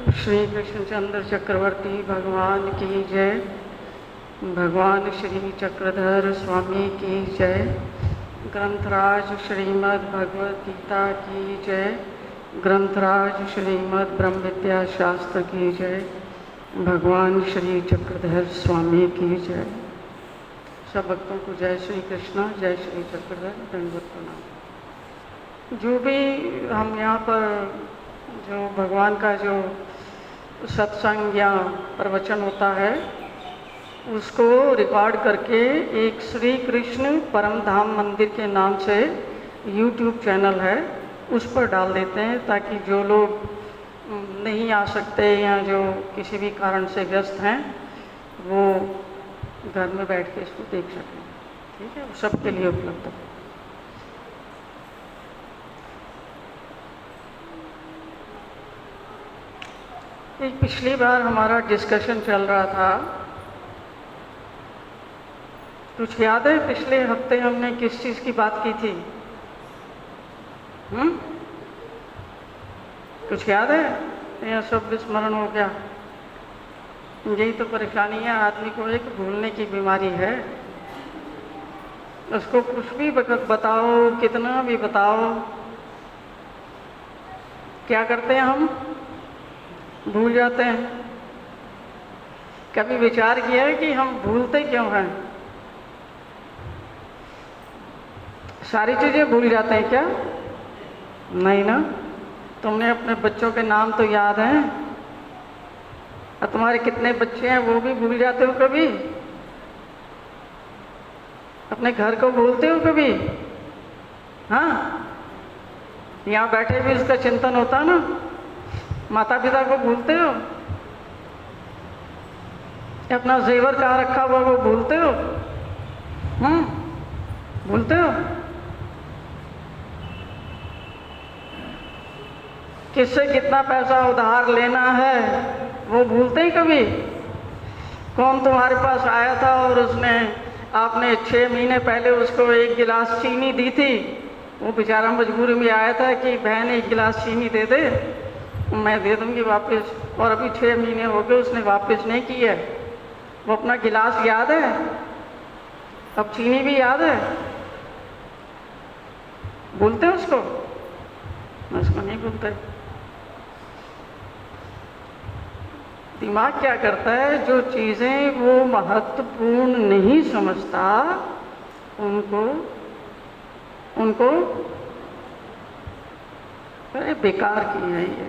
श्री कृष्णचंद्र चक्रवर्ती भगवान की जय। भगवान श्री चक्रधर स्वामी की जय। ग्रंथराज श्रीमद् भगवद गीता की जय। ग्रंथराज श्रीमद् ब्रह्म विद्या शास्त्र की जय। भगवान श्री चक्रधर स्वामी की जय। सब भक्तों को जय श्री कृष्ण, जय श्री चक्रधर, दंडवत प्रणाम। जो भी हम यहाँ पर जो भगवान का जो सत्संग या प्रवचन होता है उसको रिकॉर्ड करके एक श्री कृष्ण परम धाम मंदिर के नाम से यूट्यूब चैनल है उस पर डाल देते हैं, ताकि जो लोग नहीं आ सकते या जो किसी भी कारण से व्यस्त हैं वो घर में बैठ के इसको देख सकें। ठीक है, वो सबके लिए उपलब्ध है। एक पिछली बार हमारा डिस्कशन चल रहा था, कुछ याद है? पिछले हफ्ते हमने किस चीज़ की बात की थी? कुछ याद है या सब विस्मरण हो गया? यही तो परेशानी है, आदमी को एक भूलने की बीमारी है। उसको कुछ भी बताओ, कितना भी बताओ, क्या करते हैं हम? भूल जाते हैं। कभी विचार किया है कि हम भूलते क्यों हैं? सारी चीज़ें भूल जाते हैं क्या? नहीं ना। तुमने अपने बच्चों के नाम तो याद हैं, और तुम्हारे कितने बच्चे हैं वो भी भूल जाते हो कभी? अपने घर को भूलते हो कभी? हाँ, यहाँ बैठे भी उसका चिंतन होता ना। माता पिता को भूलते हो? अपना जेवर कहाँ रखा हुआ वो भूलते हो? भूलते हो? किससे कितना पैसा उधार लेना है वो भूलते ही कभी? कौन तुम्हारे पास आया था और उसने आपने 6 महीने पहले उसको 1 गिलास चीनी दी थी, वो बेचारा मजबूरी में आया था कि बहन 1 गिलास चीनी दे दे, मैं दे दूंगी वापस, और अभी 6 महीने हो गए उसने वापस नहीं की है। वो अपना गिलास याद है? अब चीनी भी याद है? भूलते हैं उसको? उसको नहीं भूलते। दिमाग क्या करता है, जो चीज़ें वो महत्वपूर्ण नहीं समझता उनको अरे बेकार की है ये,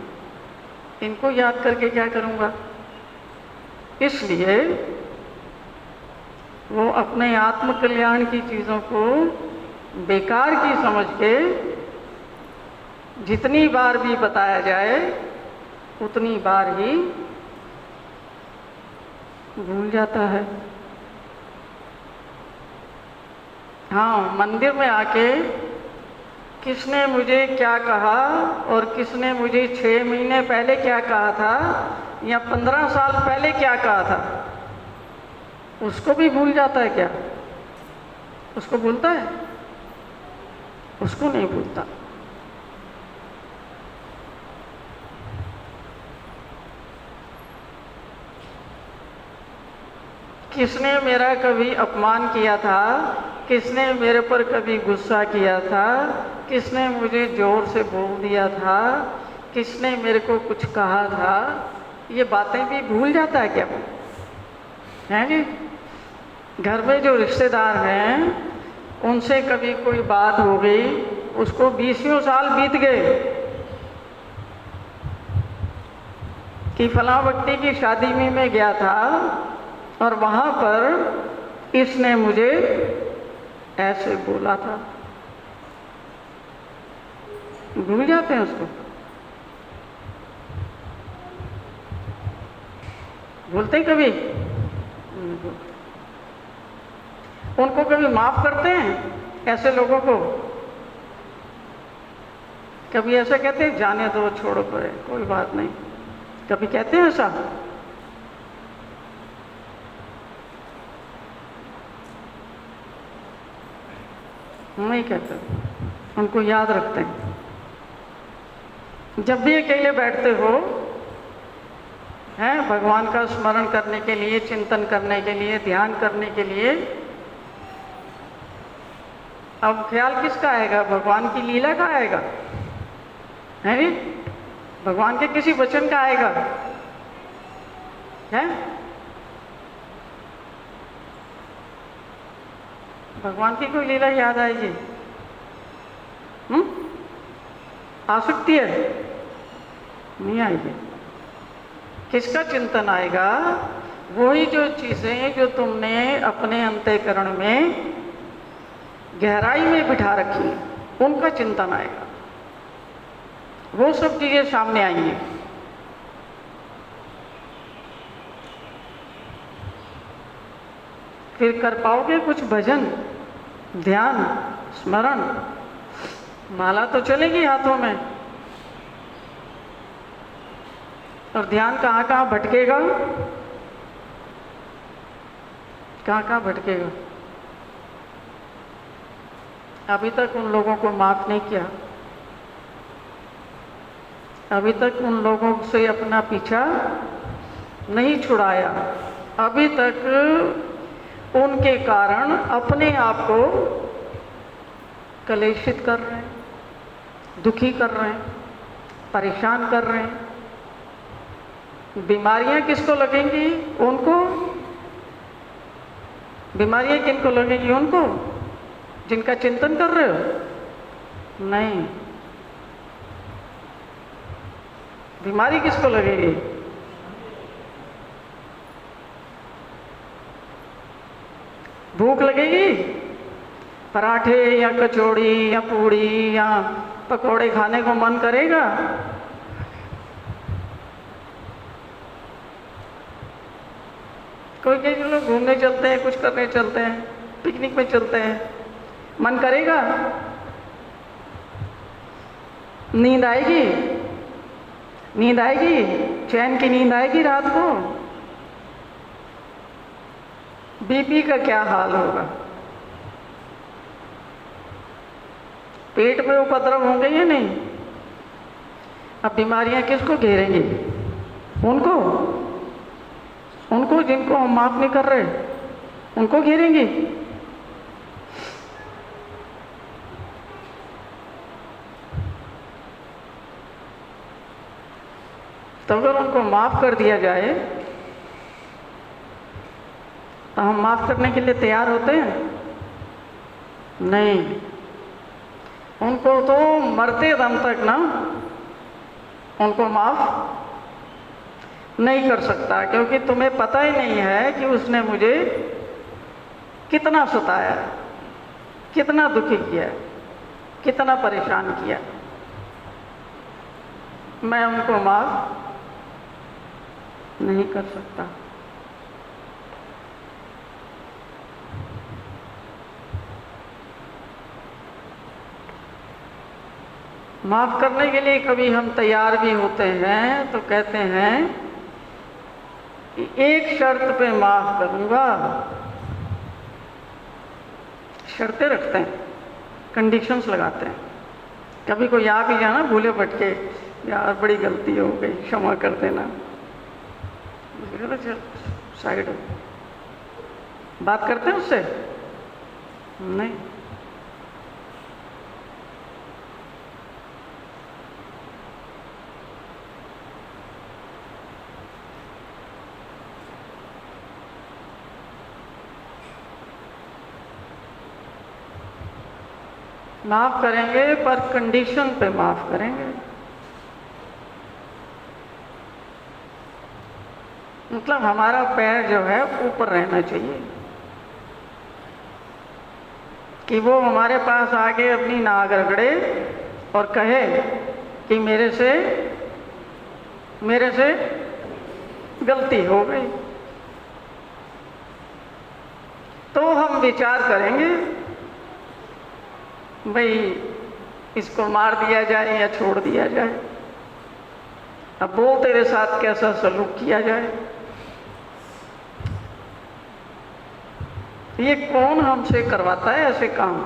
इनको याद करके क्या करूँगा? इसलिए वो अपने आत्म कल्याण की चीज़ों को बेकार की समझ के जितनी बार भी बताया जाए उतनी बार ही भूल जाता है। हाँ, मंदिर में आके किसने मुझे क्या कहा और किसने मुझे 6 महीने पहले क्या कहा था या 15 साल पहले क्या कहा था, उसको भी भूल जाता है क्या? उसको भूलता है? उसको नहीं भूलता। किसने मेरा कभी अपमान किया था, किसने मेरे पर कभी गुस्सा किया था, किसने मुझे जोर से बोल दिया था, किसने मेरे को कुछ कहा था, ये बातें भी भूल जाता है क्या? हैं जी? घर में जो रिश्तेदार हैं उनसे कभी कोई बात हो गई, उसको 20 साल बीत गए कि फलां व्यक्ति की शादी में मैं गया था और वहाँ पर इसने मुझे ऐसे बोला था। भूल जाते हैं उसको? भूलते हैं कभी? उनको कभी माफ करते हैं ऐसे लोगों को? कभी ऐसा कहते हैं जाने दो, छोड़ो परे, कोई बात नहीं? कभी कहते हैं ऐसा? नहीं कहते, उनको याद रखते हैं। जब भी अकेले बैठते हो हैं, भगवान का स्मरण करने के लिए, चिंतन करने के लिए, ध्यान करने के लिए। अब ख्याल किसका आएगा? भगवान की लीला का आएगा, है नी? भगवान के किसी वचन का आएगा? है? भगवान की कोई लीला याद आएगी? आ सकती है? नहीं आएगी। किसका चिंतन आएगा? वही जो चीजें जो तुमने अपने अंतःकरण में गहराई में बिठा रखी हैं, उनका चिंतन आएगा। वो सब चीजें सामने आएंगी। फिर कर पाओगे कुछ भजन, ध्यान, स्मरण? माला तो चलेगी हाथों में, और ध्यान कहाँ कहाँ भटकेगा? कहाँ कहाँ भटकेगा? अभी तक उन लोगों को माफ नहीं किया, अभी तक उन लोगों से अपना पीछा नहीं छुड़ाया, अभी तक उनके कारण अपने आप को कलेशित कर रहे हैं, दुखी कर रहे हैं, परेशान कर रहे हैं। बीमारियां किसको लगेंगी? उनको। बीमारियां किनको लगेंगी? उनको जिनका चिंतन कर रहे हो। नहीं, बीमारी किसको लगेगी? भूख लगेगी? पराठे या कचौड़ी या पूड़ी या पकौड़े खाने को मन करेगा? कोई कई लोग घूमने चलते हैं, कुछ करने चलते हैं, पिकनिक में चलते हैं, मन करेगा? नींद आएगी? नींद आएगी? चैन की नींद आएगी रात को? बीपी का क्या हाल होगा? पेट में उपद्रव होंगे या नहीं? अब बीमारियां किसको घेरेंगी? उनको जिनको हम माफ नहीं कर रहे, उनको घेरेंगी। तो अगर उनको माफ कर दिया जाए तो हम माफ करने के लिए तैयार होते हैं? नहीं। उनको तो मरते दम तक ना उनको माफ नहीं कर सकता, क्योंकि तुम्हें पता ही नहीं है कि उसने मुझे कितना सताया, कितना दुखी किया, कितना परेशान किया। मैं उनको माफ नहीं कर सकता। माफ करने के लिए कभी हम तैयार भी होते हैं तो कहते हैं कि एक शर्त पे माफ करूंगा। शर्तें रखते हैं, कंडीशंस लगाते हैं। कभी कोई आ भी जाना भूले भटके, यार बड़ी गलती हो गई, क्षमा कर देना, चल साइड हो। बात करते हैं उससे? नहीं। माफ करेंगे पर कंडीशन पे माफ करेंगे। मतलब हमारा पैर जो है ऊपर रहना चाहिए, कि वो हमारे पास आके अपनी नाक रगड़े और कहे कि मेरे से गलती हो गई। तो हम विचार करेंगे भाई इसको मार दिया जाए या छोड़ दिया जाए, अब बोल तेरे साथ कैसा सलूक किया जाए। ये कौन हमसे करवाता है ऐसे काम?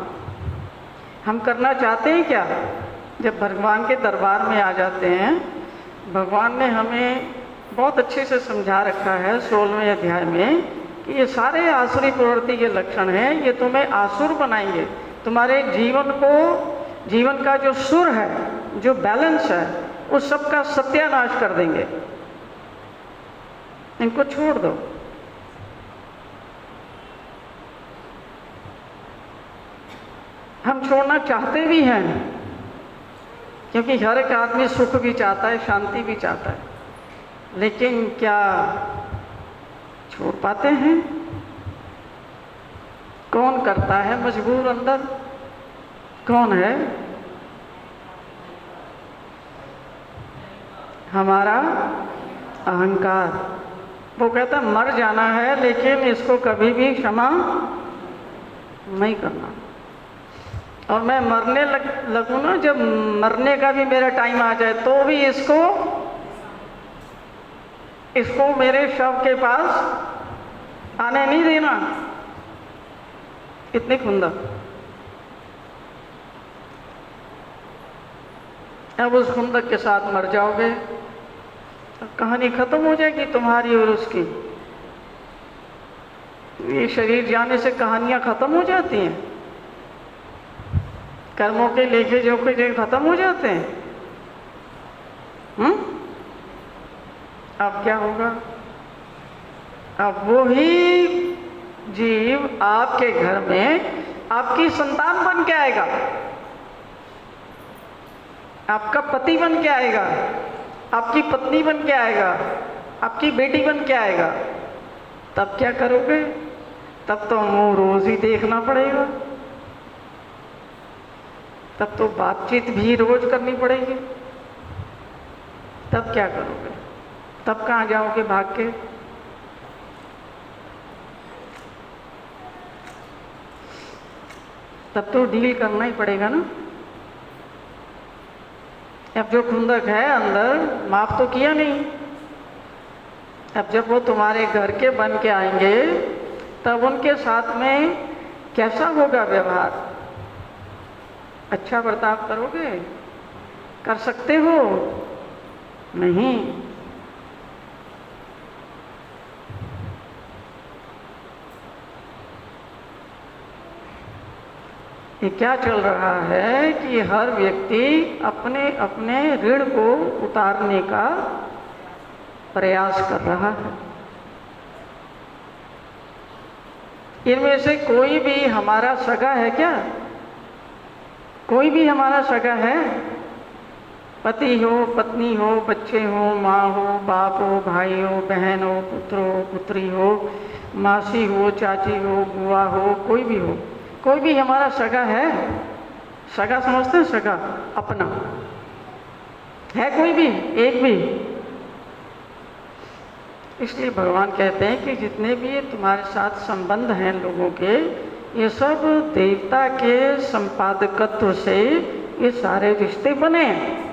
हम करना चाहते हैं क्या? जब भगवान के दरबार में आ जाते हैं, भगवान ने हमें बहुत अच्छे से समझा रखा है 16वें अध्याय में कि ये सारे आसुरी प्रवृत्ति के लक्षण हैं, ये तुम्हें आसुर बनाएंगे, तुम्हारे जीवन को, जीवन का जो सुर है, जो बैलेंस है, उस सब का सत्यानाश कर देंगे। इनको छोड़ दो। हम छोड़ना चाहते भी हैं, क्योंकि हर एक आदमी सुख भी चाहता है, शांति भी चाहता है, लेकिन क्या छोड़ पाते हैं? कौन करता है मजबूर अंदर? कौन है? हमारा अहंकार। वो कहता है मर जाना है, लेकिन इसको कभी भी क्षमा नहीं करना। और मैं मरने लगूँ ना, जब मरने का भी मेरा टाइम आ जाए तो भी इसको मेरे शव के पास आने नहीं देना। इतनी खुंदक। अब उस खुंदक के साथ मर जाओगे, कहानी खत्म हो जाएगी तुम्हारी और उसकी। ये शरीर जाने से कहानियां खत्म हो जाती हैं, कर्मों के लेखे जोखे खत्म हो जाते हैं। अब क्या होगा? अब वो ही जीव आपके घर में आपकी संतान बन के आएगा, आपका पति बन के आएगा, आपकी पत्नी बन के आएगा, आपकी बेटी बन के आएगा। तब क्या करोगे? तब तो मुंह रोज ही देखना पड़ेगा, तब तो बातचीत भी रोज करनी पड़ेगी। तब क्या करोगे? तब कहाँ जाओगे भाग के? तब तो डील करना ही पड़ेगा ना। अब जो खुंदक है अंदर, माफ तो किया नहीं। अब जब वो तुम्हारे घर के बन के आएंगे, तब उनके साथ में कैसा होगा व्यवहार? अच्छा बर्ताव करोगे? कर सकते हो? नहीं। ये क्या चल रहा है कि हर व्यक्ति अपने अपने ऋण को उतारने का प्रयास कर रहा है। इनमें से कोई भी हमारा सगा है क्या? कोई भी हमारा सगा है? पति हो, पत्नी हो, बच्चे हो, माँ हो, बाप हो, भाई हो, बहन हो, पुत्र हो, पुत्री हो, मासी हो, चाची हो, बुआ हो, कोई भी हो, कोई भी हमारा सगा है? सगा समझते हैं? सगा अपना है कोई भी? एक भी? इसलिए भगवान कहते हैं कि जितने भी तुम्हारे साथ संबंध हैं लोगों के, ये सब देवता के संपादकत्व से ये सारे रिश्ते बने हैं।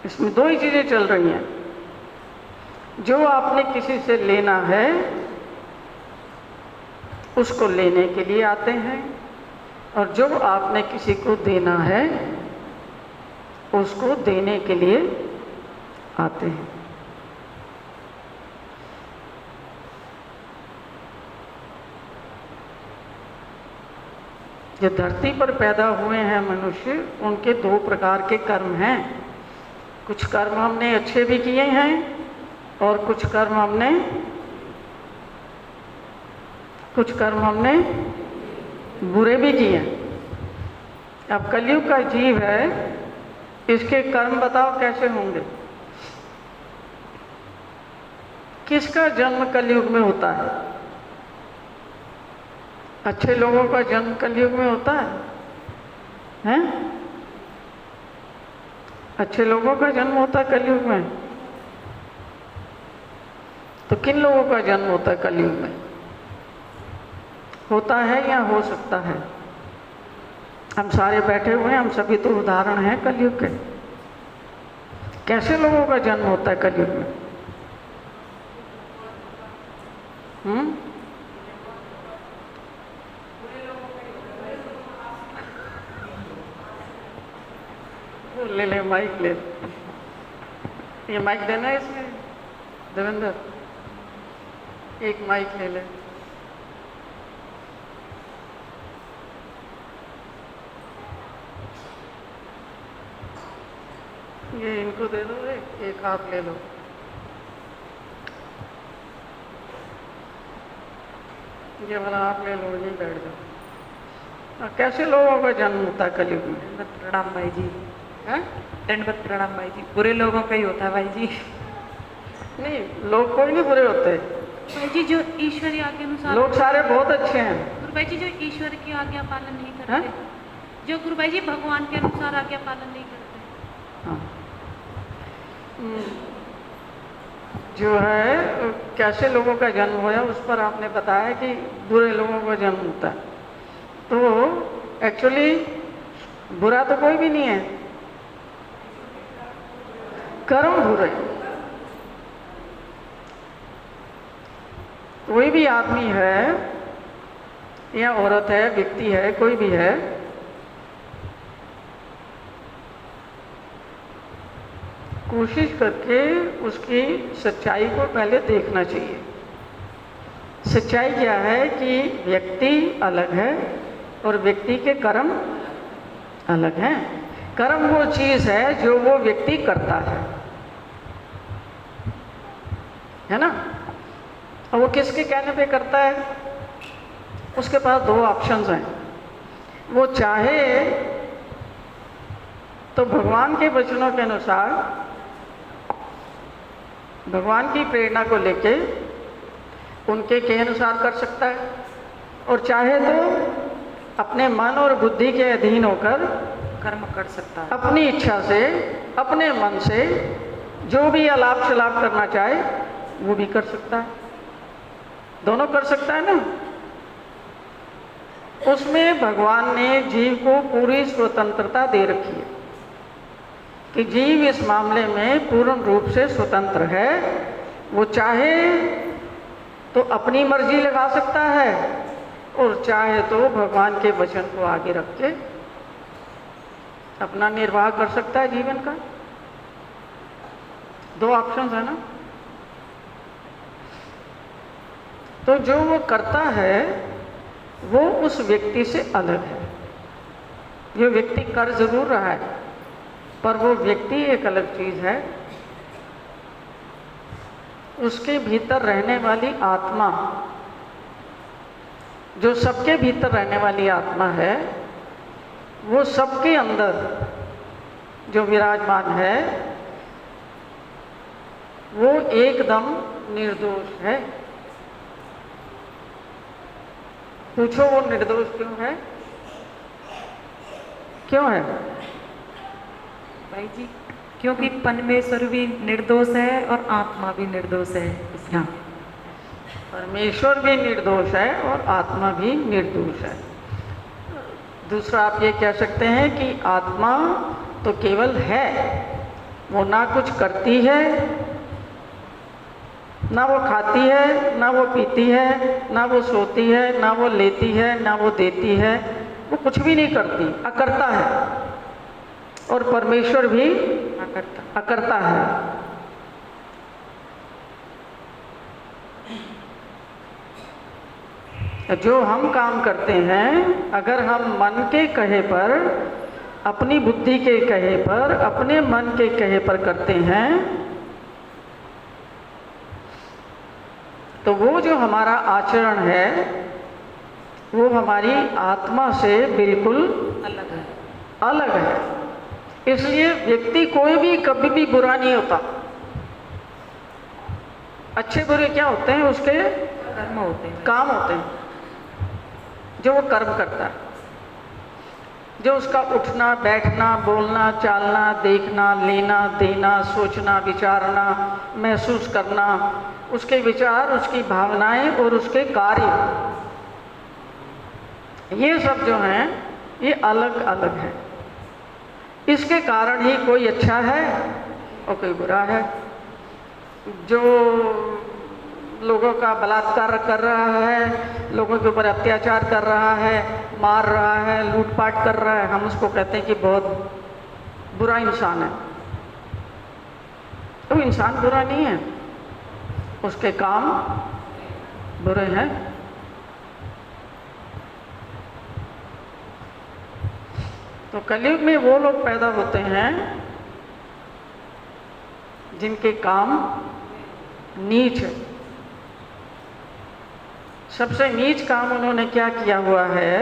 इसमें दो ही चीजें चल रही हैं। जो आपने किसी से लेना है उसको लेने के लिए आते हैं, और जो आपने किसी को देना है उसको देने के लिए आते हैं। जो धरती पर पैदा हुए हैं मनुष्य, उनके दो प्रकार के कर्म हैं। कुछ कर्म हमने अच्छे भी किए हैं और कुछ कर्म हमने बुरे भी किए हैं। अब कलयुग का जीव है, इसके कर्म बताओ कैसे होंगे? किसका जन्म कलयुग में होता है? अच्छे लोगों का जन्म कलयुग में होता है? हैं? अच्छे लोगों का जन्म होता है कलयुग में? तो किन लोगों का जन्म होता है कलयुग में? होता है या हो सकता है? हम सारे बैठे हुए हैं, हम सभी तो उदाहरण हैं कलयुग के। कैसे लोगों का जन्म होता है कलयुग में? ले ले माइक ले। ये माइक देना है इसमें, देवेंद्र एक माइक ले ले। ये इनको दे दो, एक आप ले लो। ये वाला आप ले लो, यही बैठ जाओ। कैसे लोगों का जन्म होता है कलयुग में? दंडवत प्रणाम भाई जी। हैं? दंडवत प्रणाम भाई जी। बुरे लोगों का ही होता है भाई जी। नहीं, लोग कोई नहीं बुरे होते भाई जी, जो ईश्वर की आज्ञा अनुसार, लोग सारे बहुत अच्छे हैं। गुरु भाई जी जो ईश्वर की आज्ञा पालन नहीं करते, हैं? जो गुरु भाई जी भगवान के अनुसार आज्ञा पालन नहीं करते। हाँ। जो है कैसे लोगों का जन्म होया उस पर आपने बताया कि बुरे लोगों का जन्म होता है। तो एक्चुअली बुरा तो कोई भी नहीं है, कर्म बुरे। कोई भी आदमी है या औरत है, व्यक्ति है, कोई भी है, कोशिश करके उसकी सच्चाई को पहले देखना चाहिए। सच्चाई क्या है कि व्यक्ति अलग है और व्यक्ति के कर्म अलग हैं। कर्म वो चीज़ है जो वो व्यक्ति करता है ना? और वो किसके कहने पे करता है? उसके पास दो ऑप्शंस हैं। वो चाहे तो भगवान के वचनों के अनुसार, भगवान की प्रेरणा को लेके उनके के अनुसार कर सकता है, और चाहे तो अपने मन और बुद्धि के अधीन होकर कर्म कर सकता है। अपनी इच्छा से, अपने मन से जो भी अलाप शलाप करना चाहे वो भी कर सकता है। दोनों कर सकता है ना? उसमें भगवान ने जीव को पूरी स्वतंत्रता दे रखी है कि जीव इस मामले में पूर्ण रूप से स्वतंत्र है। वो चाहे तो अपनी मर्जी लगा सकता है और चाहे तो भगवान के वचन को आगे रख के अपना निर्वाह कर सकता है जीवन का। दो ऑप्शंस है ना? तो जो वो करता है वो उस व्यक्ति से अलग है। ये व्यक्ति कर जरूर रहा है पर वो व्यक्ति एक अलग चीज है। उसके भीतर रहने वाली आत्मा, जो सबके भीतर रहने वाली आत्मा है, वो सबके अंदर जो विराजमान है वो एकदम निर्दोष है। पूछो वो निर्दोष क्यों है? क्यों है भाई जी? क्योंकि परमेश्वर भी निर्दोष है और आत्मा भी निर्दोष है। हाँ, परमेश्वर भी निर्दोष है और आत्मा भी निर्दोष है। दूसरा आप ये कह सकते हैं कि आत्मा तो केवल है, वो ना कुछ करती है, ना वो खाती है, ना वो पीती है, ना वो सोती है, ना वो लेती है, ना वो देती है। वो कुछ भी नहीं करती, अकर्ता है। और परमेश्वर भी अकर्ता है। जो हम काम करते हैं, अगर हम मन के कहे पर, अपनी बुद्धि के कहे पर, अपने मन के कहे पर करते हैं, तो वो जो हमारा आचरण है वो हमारी आत्मा से बिल्कुल अलग है। अलग है। इसलिए व्यक्ति कोई भी कभी भी बुरा नहीं होता। अच्छे बुरे क्या होते हैं? उसके कर्म होते हैं, काम होते हैं जो वो कर्म करता है। जो उसका उठना, बैठना, बोलना, चालना, देखना, लेना, देना, सोचना, विचारना, महसूस करना, उसके विचार, उसकी भावनाएं और उसके कार्य, ये सब जो हैं ये अलग अलग हैं। इसके कारण ही कोई अच्छा है और कोई बुरा है। जो लोगों का बलात्कार कर रहा है, लोगों के ऊपर अत्याचार कर रहा है, मार रहा है, लूटपाट कर रहा है, हम उसको कहते हैं कि बहुत बुरा इंसान है। वो इंसान बुरा नहीं है, उसके काम बुरे हैं। तो कलयुग में वो लोग पैदा होते हैं जिनके काम नीच है। सबसे नीच काम उन्होंने क्या किया हुआ है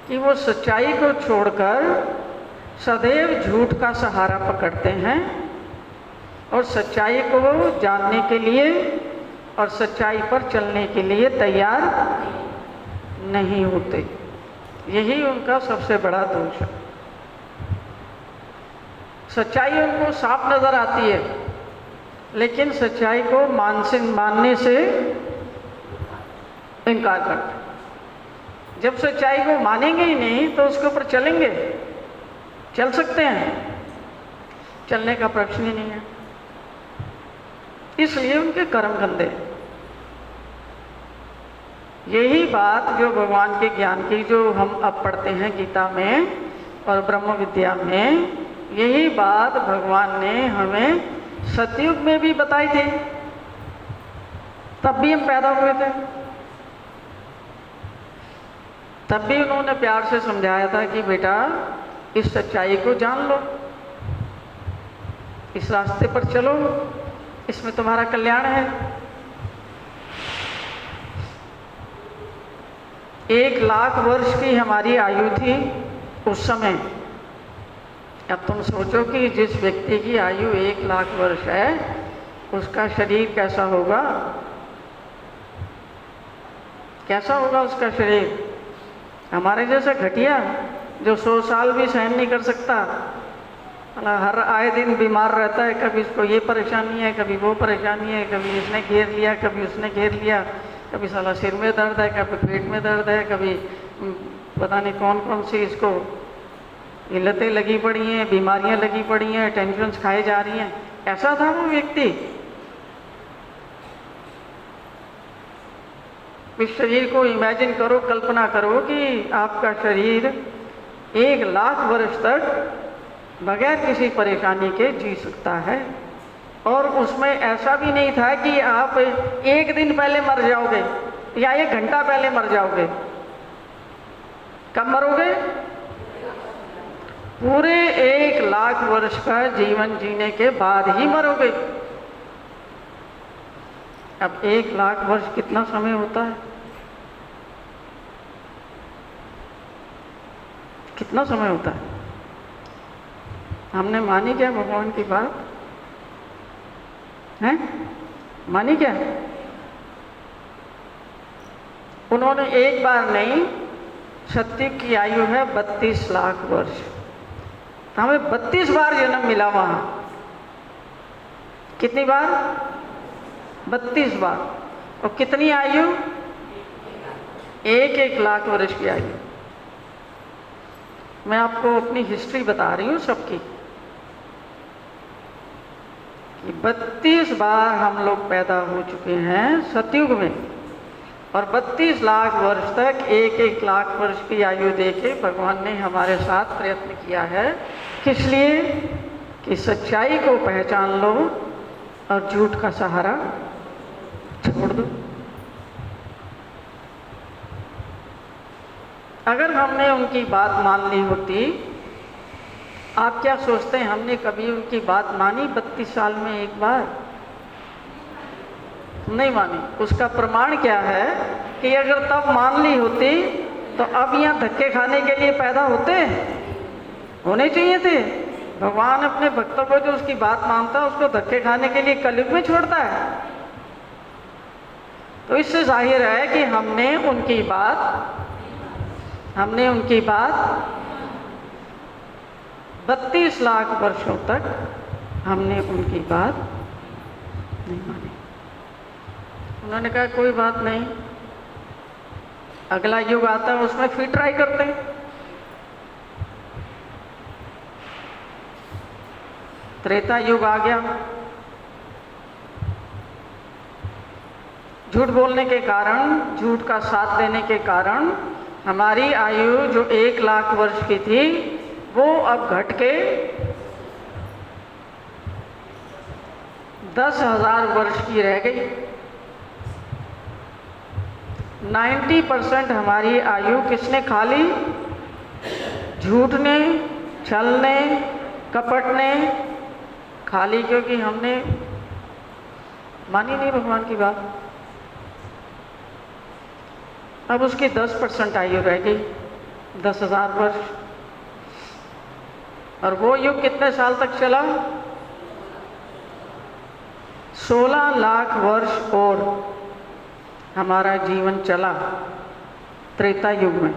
कि वो सच्चाई को छोड़कर सदैव झूठ का सहारा पकड़ते हैं और सच्चाई को जानने के लिए और सच्चाई पर चलने के लिए तैयार नहीं होते। यही उनका सबसे बड़ा दोष है। सच्चाई उनको साफ नजर आती है, लेकिन सच्चाई को मानने से इनकार करते। जब सच्चाई को मानेंगे ही नहीं तो उसके ऊपर चलेंगे, चल सकते हैं? चलने का प्रश्न ही नहीं है। इसलिए उनके कर्म गंदे। यही बात जो भगवान के ज्ञान की जो हम अब पढ़ते हैं गीता में और ब्रह्म विद्या में, यही बात भगवान ने हमें सतयुग में भी बताई थी। तब भी हम पैदा हुए थे, तब भी उन्होंने प्यार से समझाया था कि बेटा इस सच्चाई को जान लो, इस रास्ते पर चलो, इसमें तुम्हारा कल्याण है। 1,00,000 वर्ष की हमारी आयु थी उस समय। अब तुम सोचो कि जिस व्यक्ति की आयु 1,00,000 वर्ष है उसका शरीर कैसा होगा, कैसा होगा उसका शरीर? हमारे जैसा घटिया जो 100 साल भी सहन नहीं कर सकता, हर आए दिन बीमार रहता है। कभी इसको ये परेशानी है, कभी वो परेशानी है, कभी इसने घेर लिया, कभी उसने घेर लिया, कभी साला सिर में दर्द है, कभी पेट में दर्द है, कभी पता नहीं कौन कौन सी इसको इल्लतें लगी पड़ी हैं, बीमारियां लगी पड़ी हैं, टेंशन खाए जा रही हैं। ऐसा था वो व्यक्ति। इस शरीर को इमेजिन करो, कल्पना करो कि आपका शरीर 1,00,000 वर्ष तक बगैर किसी परेशानी के जी सकता है, और उसमें ऐसा भी नहीं था कि आप 1 दिन पहले मर जाओगे या 1 घंटा पहले मर जाओगे। कब मरोगे? पूरे 1,00,000 वर्ष का जीवन जीने के बाद ही मरोगे। अब 1,00,000 वर्ष कितना समय होता है? कितना समय होता है? हमने मानी क्या भगवान की बात है? मानी क्या? उन्होंने एक बार नहीं, सतयुग की आयु है 32 लाख वर्ष। हमें 32 बार जन्म मिला वहां। कितनी बार? 32 बार। और कितनी आयु? 1-1 लाख वर्ष की आयु। मैं आपको अपनी हिस्ट्री बता रही हूँ सबकी, कि 32 बार हम लोग पैदा हो चुके हैं सतयुग में, और 32 लाख वर्ष तक 1-1 लाख वर्ष की आयु देके भगवान ने हमारे साथ प्रयत्न किया है। किस लिए? कि सच्चाई को पहचान लो और झूठ का सहारा छोड़ दो। अगर हमने उनकी बात मान ली होती, आप क्या सोचते हैं हमने कभी उनकी बात मानी 32 साल में एक बार? नहीं मानी। उसका प्रमाण क्या है कि अगर तब मान ली होती तो अब यहाँ धक्के खाने के लिए पैदा होने चाहिए थे। भगवान अपने भक्तों को जो उसकी बात मानता है उसको धक्के खाने के लिए कलयुग में छोड़ता है। तो इससे जाहिर है कि हमने उनकी बात 32 लाख वर्षों तक हमने उनकी बात नहीं मानी। उन्होंने कहा कोई बात नहीं, अगला युग आता है उसमें फिर ट्राई करते हैं। त्रेता युग आ गया। झूठ बोलने के कारण, झूठ का साथ देने के कारण हमारी आयु जो 1 लाख वर्ष की थी वो अब घट के 10,000 वर्ष की रह गई। 90% हमारी आयु किसने खा ली? झूठ ने, छल ने, कपट ने खा ली, क्योंकि हमने मानी नहीं भगवान की बात। अब उसकी 10% आयु रह गई, 10,000 वर्ष। और वो युग कितने साल तक चला? 16 लाख वर्ष और हमारा जीवन चला त्रेता युग में।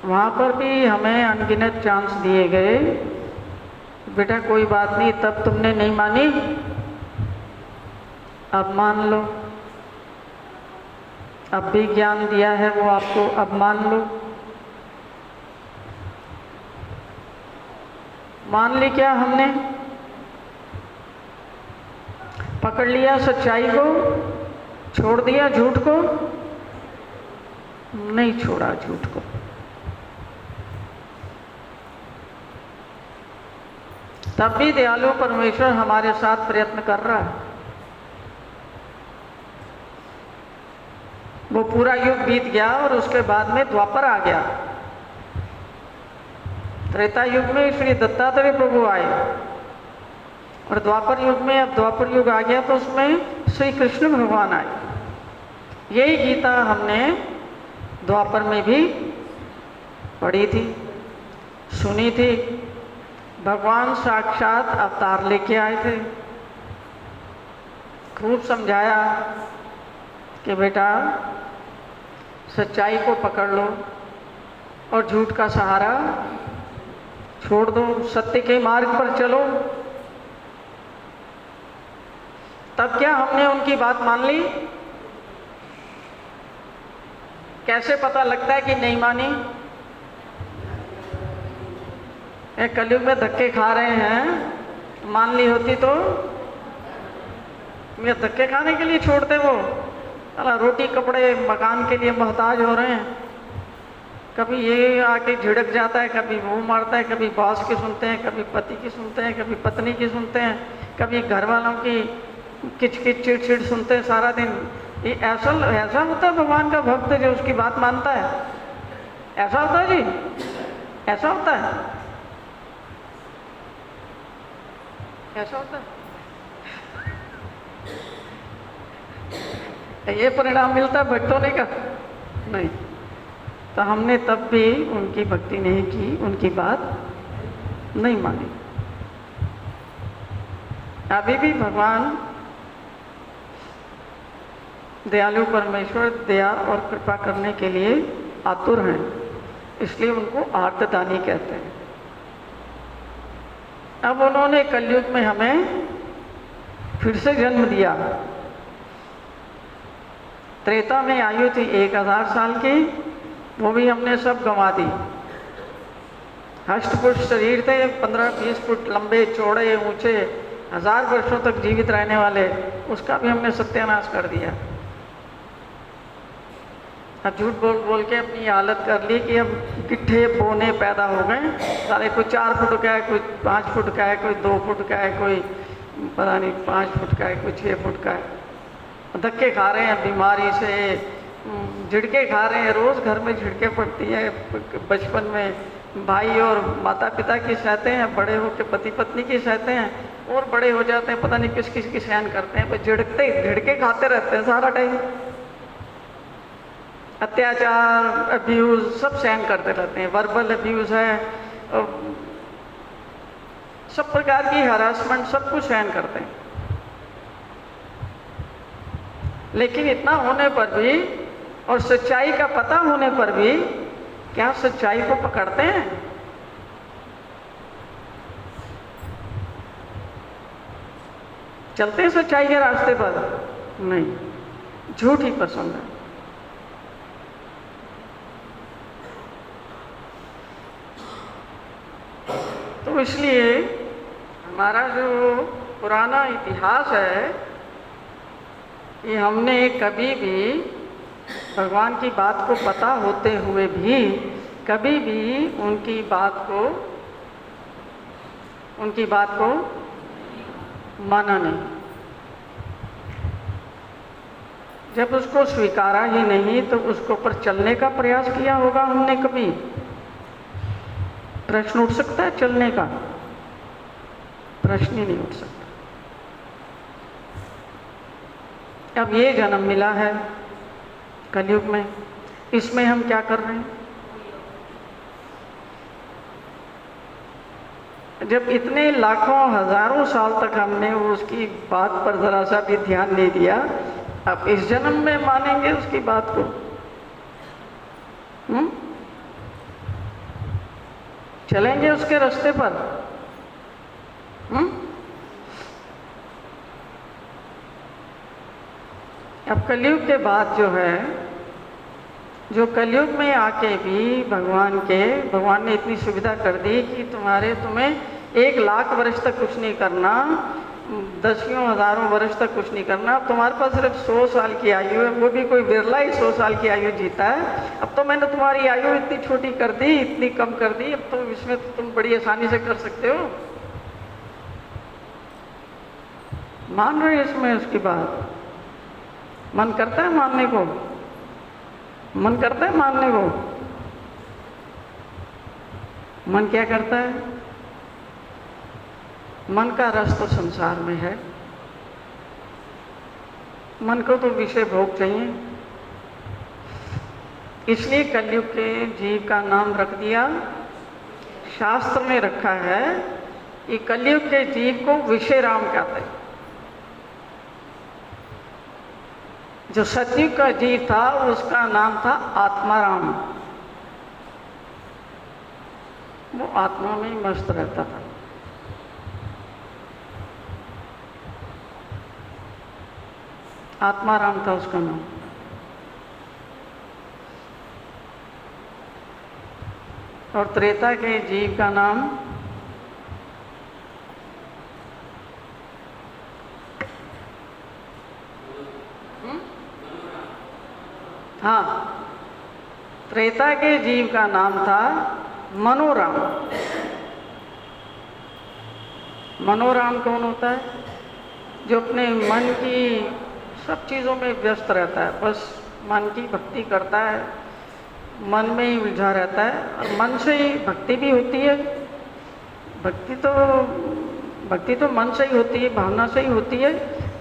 वहाँ पर भी हमें अनगिनत चांस दिए गए, बेटा कोई बात नहीं, तब तुमने नहीं मानी, अब मान लो। अब भी ज्ञान दिया है वो आपको, अब मान लो। मान ली क्या हमने? पकड़ लिया सच्चाई को, छोड़ दिया झूठ को? नहीं छोड़ा झूठ को। तब भी दयालु परमेश्वर हमारे साथ प्रयत्न कर रहा है। वो पूरा युग बीत गया और उसके बाद में द्वापर आ गया। त्रेता युग में श्री दत्तात्रेय प्रभु आए और द्वापर युग में, अब द्वापर युग आ गया तो उसमें श्री कृष्ण भगवान आए। यही गीता हमने द्वापर में भी पढ़ी थी, सुनी थी। भगवान साक्षात अवतार लेके आए थे, खूब समझाया कि बेटा सच्चाई को पकड़ लो और झूठ का सहारा छोड़ दो, सत्य के मार्ग पर चलो। तब क्या हमने उनकी बात मान ली? कैसे पता लगता है कि नहीं मानी? एक कलयुग में धक्के खा रहे हैं, मान ली होती तो ये धक्के खाने के लिए छोड़ते वो? अला रोटी कपड़े मकान के लिए मोहताज हो रहे हैं। कभी ये आके झिड़क जाता है, कभी वो मारता है, कभी बॉस की सुनते हैं, कभी पति की सुनते हैं, कभी पत्नी की सुनते हैं, कभी घर वालों की किचकिच चिड़चिड़ सुनते हैं सारा दिन। ये ऐसा होता है भगवान का भक्त जो उसकी बात मानता है? ऐसा होता है जी? ऐसा होता है? ऐसा होता है? ये परिणाम मिलता है भक्तों ने का? नहीं। तो हमने तब भी उनकी भक्ति नहीं की, उनकी बात नहीं मानी। अभी भी भगवान दयालु परमेश्वर दया और कृपा करने के लिए आतुर हैं, इसलिए उनको आर्तदानी कहते हैं। अब उन्होंने कलयुग में हमें फिर से जन्म दिया। त्रेता में आयु थी 1000 साल की, वो भी हमने सब गंवा दी। हष्टपुष्ट शरीर थे, 15-20 फुट लंबे चौड़े ऊंचे, 1000 वर्षों तक जीवित रहने वाले, उसका भी हमने सत्यानाश कर दिया। अब झूठ बोल बोल के अपनी हालत कर ली कि अब गिट्ठे बोने पैदा हो गए सारे। कोई 4 फुट का है, कोई 5 फुट का है, कोई 2 फुट का है, कोई पता नहीं 5 फुट का है, कोई 6 फुट का है। धक्के खा रहे हैं बीमारी से, झिड़के खा रहे हैं, रोज़ घर में झिड़के पड़ती है। बचपन में भाई और माता पिता की सहते हैं, बड़े होकर पति पत्नी की सहते हैं, और बड़े हो जाते हैं पता नहीं किस किस की सहन करते हैं। झिड़के खाते रहते हैं सारा टाइम। अत्याचार, अब्यूज़ सब सहन करते रहते हैं। वर्बल अब्यूज़ है, सब प्रकार की हरासमेंट, सब कुछ सहन करते हैं। लेकिन इतना होने पर भी और सच्चाई का पता होने पर भी क्या सच्चाई को पकड़ते हैं? चलते हैं सच्चाई के रास्ते पर? नहीं, झूठ ही पसंद है। तो इसलिए हमारा जो पुराना इतिहास है कि हमने कभी भी भगवान की बात को पता होते हुए भी कभी भी उनकी बात को माना नहीं। जब उसको स्वीकारा ही नहीं तो उसके ऊपर चलने का प्रयास किया होगा हमने कभी? प्रश्न उठ सकता है चलने का? प्रश्न ही नहीं उठ सकता। अब ये जन्म मिला है कलयुग में, इसमें हम क्या कर रहे हैं? जब इतने लाखों हजारों साल तक हमने उसकी बात पर जरा सा भी ध्यान नहीं दिया, अब इस जन्म में मानेंगे उसकी बात को? चलेंगे उसके रास्ते पर? अब कलयुग के बाद जो है, जो कलयुग में आके भी भगवान ने इतनी सुविधा कर दी कि तुम्हें 1 लाख वर्ष तक कुछ नहीं करना, 10,000 हज़ारों वर्ष तक कुछ नहीं करना। अब तुम्हारे पास सिर्फ 100 साल की आयु है, वो भी कोई बिरला ही 100 साल की आयु जीता है। अब तो मैंने तुम्हारी आयु इतनी छोटी कर दी, इतनी कम कर दी, अब तो इसमें तो तुम बड़ी आसानी से कर सकते हो। मान रहे इसमें उसकी बात? मन करता है मानने को? मन करता है मानने को? मन क्या करता है? मन का रस तो संसार में है। मन को तो विषय भोग चाहिए, इसलिए कलयुग के जीव का नाम रख दिया, शास्त्र में रखा है कि कलयुग के जीव को विषय राम कहते हैं। जो सतयुग का जीव था उसका नाम था आत्माराम, वो आत्मा में मस्त रहता था। आत्माराम था उसका नाम। और त्रेता के जीव का नाम हाँ, त्रेता के जीव का नाम था मनोराम। मनोराम कौन होता है? जो अपने मन की सब चीज़ों में व्यस्त रहता है, बस मन की भक्ति करता है, मन में ही उलझा रहता है। और मन से ही भक्ति भी होती है। भक्ति तो मन से ही होती है, भावना से ही होती है।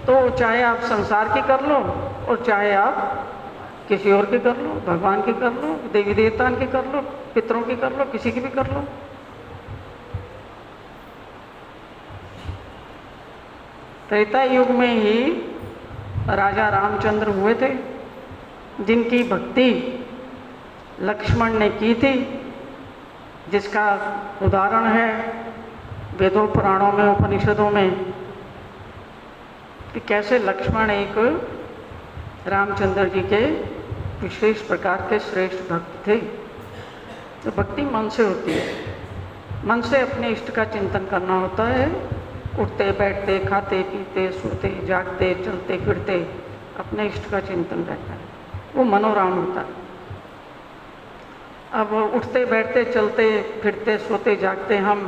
तो चाहे आप संसार की कर लो और चाहे आप किसी और की कर लो, भगवान की कर लो, देवी देवता की कर लो, पितरों की कर लो, किसी की भी कर लो। त्रेता युग में ही राजा रामचंद्र हुए थे, जिनकी भक्ति लक्ष्मण ने की थी, जिसका उदाहरण है वेदों पुराणों में उपनिषदों में कि कैसे लक्ष्मण एक रामचंद्र जी के विशेष प्रकार के श्रेष्ठ भक्त थे। तो भक्ति मन से होती है, मन से अपने इष्ट का चिंतन करना होता है। उठते बैठते, खाते पीते, सोते जागते, चलते फिरते अपने इष्ट का चिंतन रहता है, वो मनोराम होता है। अब उठते बैठते, चलते फिरते, सोते जागते हम